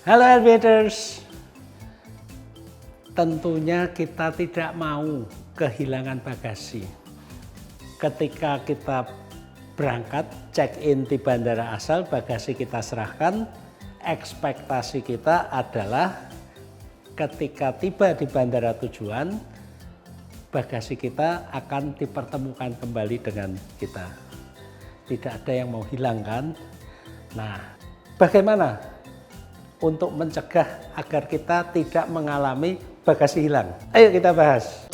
Halo Elevators, tentunya kita tidak mau kehilangan bagasi. Ketika kita berangkat, check-in di bandara asal, bagasi kita serahkan, ekspektasi kita adalah ketika tiba di bandara tujuan, bagasi kita akan dipertemukan kembali dengan kita. Tidak ada yang mau hilang kan? Nah, bagaimana untuk mencegah agar kita tidak mengalami bagasi hilang? Ayo kita bahas.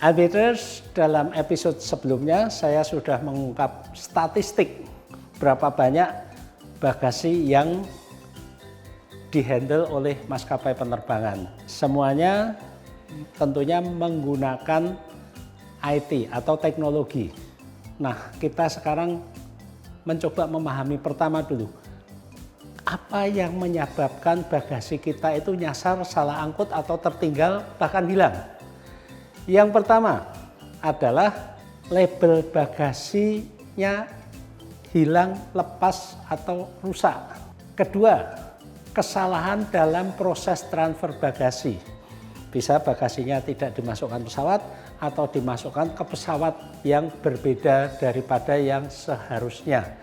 Elevators, dalam episode sebelumnya saya sudah mengungkap statistik berapa banyak bagasi yang dihandle oleh maskapai penerbangan. Semuanya tentunya menggunakan IT atau teknologi. Nah, kita sekarang mencoba memahami pertama dulu, apa yang menyebabkan bagasi kita itu nyasar, salah angkut atau tertinggal bahkan hilang. Yang pertama adalah label bagasinya hilang, lepas, atau rusak. Kedua, kesalahan dalam proses transfer bagasi. Bisa bagasinya tidak dimasukkan pesawat atau dimasukkan ke pesawat yang berbeda daripada yang seharusnya.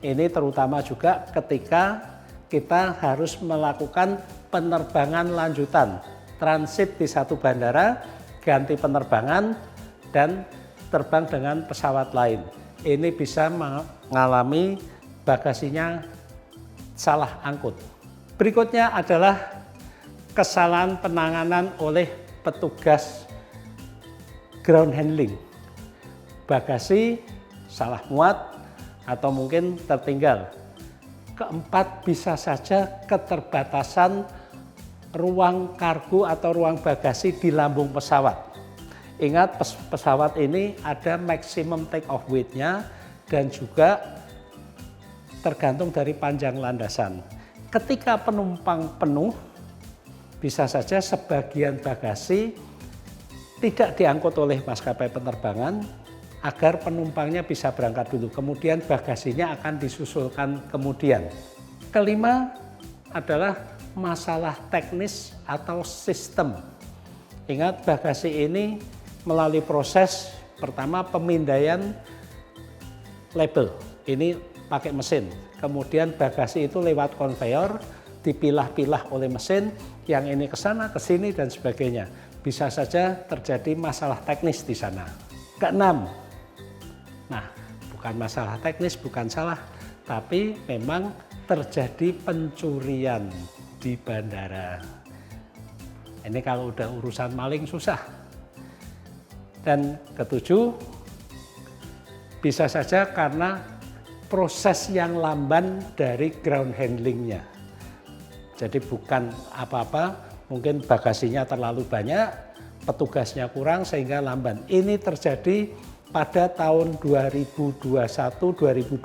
Ini terutama juga ketika kita harus melakukan penerbangan lanjutan, transit di satu bandara, ganti penerbangan, dan terbang dengan pesawat lain. Ini bisa mengalami bagasinya salah angkut. Berikutnya adalah kesalahan penanganan oleh petugas ground handling. Bagasi salah muat atau mungkin tertinggal. Keempat, bisa saja keterbatasan ruang kargo atau ruang bagasi di lambung pesawat. Ingat, pesawat ini ada maximum take off weight-nya dan juga tergantung dari panjang landasan. Ketika penumpang penuh, bisa saja sebagian bagasi tidak diangkut oleh maskapai penerbangan agar penumpangnya bisa berangkat dulu. Kemudian bagasinya akan disusulkan kemudian. Kelima adalah masalah teknis atau sistem. Ingat, bagasi ini melalui proses pertama pemindaian label, ini pakai mesin, kemudian bagasi itu lewat konveyor dipilah-pilah oleh mesin, yang ini ke sana, ke sini dan sebagainya. Bisa saja terjadi masalah teknis di sana. Keenam, nah bukan masalah teknis, bukan salah, tapi memang terjadi pencurian di bandara. Ini kalau udah urusan maling susah. Dan ketujuh, bisa saja karena proses yang lamban dari ground handlingnya. Jadi bukan apa-apa, mungkin bagasinya terlalu banyak, petugasnya kurang sehingga lamban. Ini terjadi pada tahun 2021-2022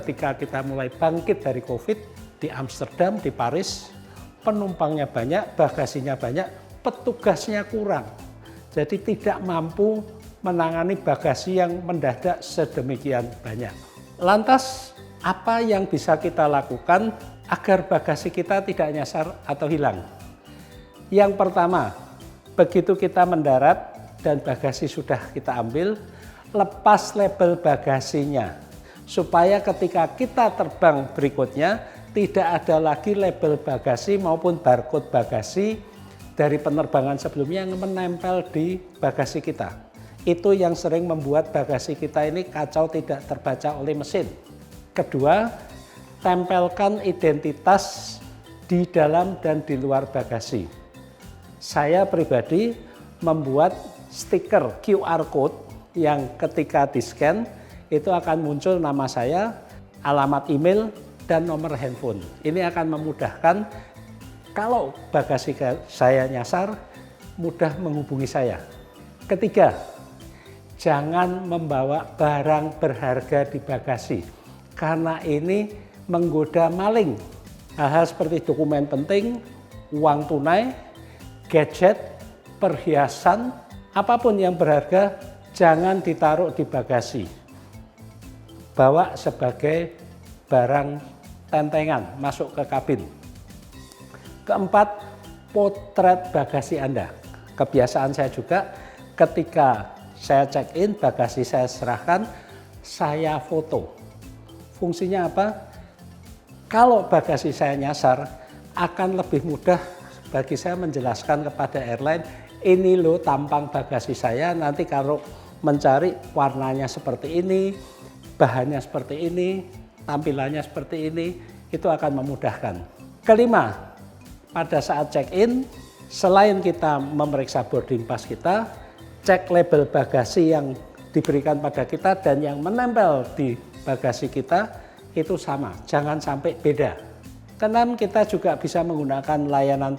ketika kita mulai bangkit dari COVID di Amsterdam, di Paris, penumpangnya banyak, bagasinya banyak, petugasnya kurang. Jadi tidak mampu menangani bagasi yang mendadak sedemikian banyak. Lantas, apa yang bisa kita lakukan agar bagasi kita tidak nyasar atau hilang? Yang pertama, begitu kita mendarat dan bagasi sudah kita ambil, lepas label bagasinya. Supaya ketika kita terbang berikutnya, tidak ada lagi label bagasi maupun barcode bagasi dari penerbangan sebelumnya yang menempel di bagasi kita. Itu yang sering membuat bagasi kita ini kacau, tidak terbaca oleh mesin. Kedua, tempelkan identitas di dalam dan di luar bagasi. Saya pribadi membuat stiker QR code yang ketika di-scan itu akan muncul nama saya, alamat email, dan nomor handphone. Ini akan memudahkan kalau bagasi saya nyasar, mudah menghubungi saya. Ketiga, jangan membawa barang berharga di bagasi, karena ini menggoda maling. Hal-hal seperti dokumen penting, uang tunai, gadget, perhiasan, apapun yang berharga jangan ditaruh di bagasi. Bawa sebagai barang tentengan masuk ke kabin. Keempat, potret bagasi Anda. Kebiasaan saya juga ketika saya check-in, bagasi saya serahkan, saya foto. Fungsinya apa? Kalau bagasi saya nyasar, akan lebih mudah bagi saya menjelaskan kepada airline, ini loh tampang bagasi saya, nanti kalau mencari warnanya seperti ini, bahannya seperti ini, tampilannya seperti ini, itu akan memudahkan. Kelima, pada saat check-in, selain kita memeriksa boarding pass kita, cek label bagasi yang diberikan pada kita dan yang menempel di bagasi kita, itu sama, jangan sampai beda. Keenam, kita juga bisa menggunakan layanan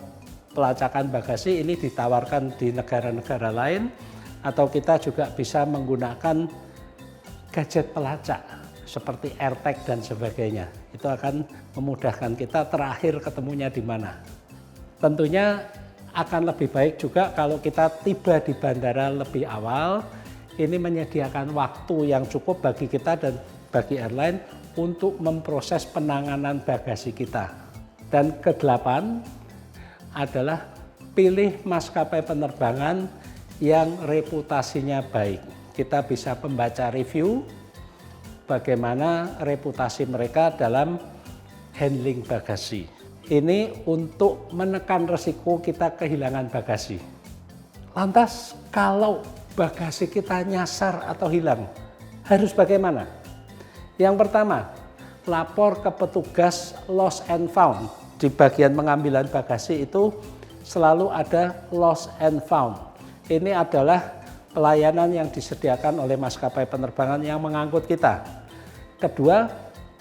pelacakan bagasi, ini ditawarkan di negara-negara lain, atau kita juga bisa menggunakan gadget pelacak seperti AirTag dan sebagainya. Itu akan memudahkan kita terakhir ketemunya di mana. Tentunya akan lebih baik juga kalau kita tiba di bandara lebih awal, ini menyediakan waktu yang cukup bagi kita dan bagi airline untuk memproses penanganan bagasi kita. Dan kedelapan adalah pilih maskapai penerbangan yang reputasinya baik. Kita bisa membaca review bagaimana reputasi mereka dalam handling bagasi. Ini untuk menekan resiko kita kehilangan bagasi. Lantas kalau bagasi kita nyasar atau hilang, harus bagaimana? Yang pertama, lapor ke petugas lost and found. Di bagian pengambilan bagasi itu selalu ada lost and found. Ini adalah pelayanan yang disediakan oleh maskapai penerbangan yang mengangkut kita. Kedua,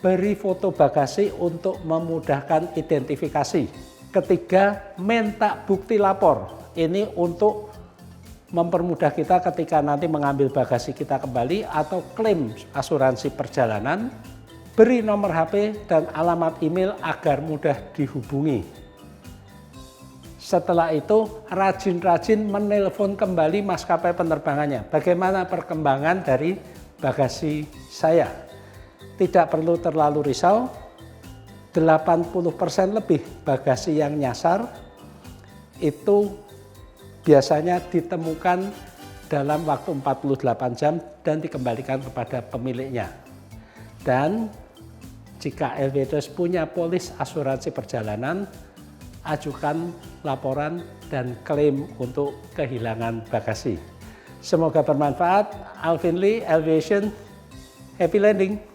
beri foto bagasi untuk memudahkan identifikasi. Ketiga, minta bukti lapor. Ini untuk mempermudah kita ketika nanti mengambil bagasi kita kembali atau klaim asuransi perjalanan. Beri nomor HP dan alamat email agar mudah dihubungi. Setelah itu, rajin-rajin menelpon kembali maskapai penerbangannya. Bagaimana perkembangan dari bagasi saya? Tidak perlu terlalu risau, 80% lebih bagasi yang nyasar itu biasanya ditemukan dalam waktu 48 jam dan dikembalikan kepada pemiliknya. Dan jika LWDS punya polis asuransi perjalanan, ajukan laporan dan klaim untuk kehilangan bagasi. Semoga bermanfaat. Alvin Lee, Aviation, happy landing.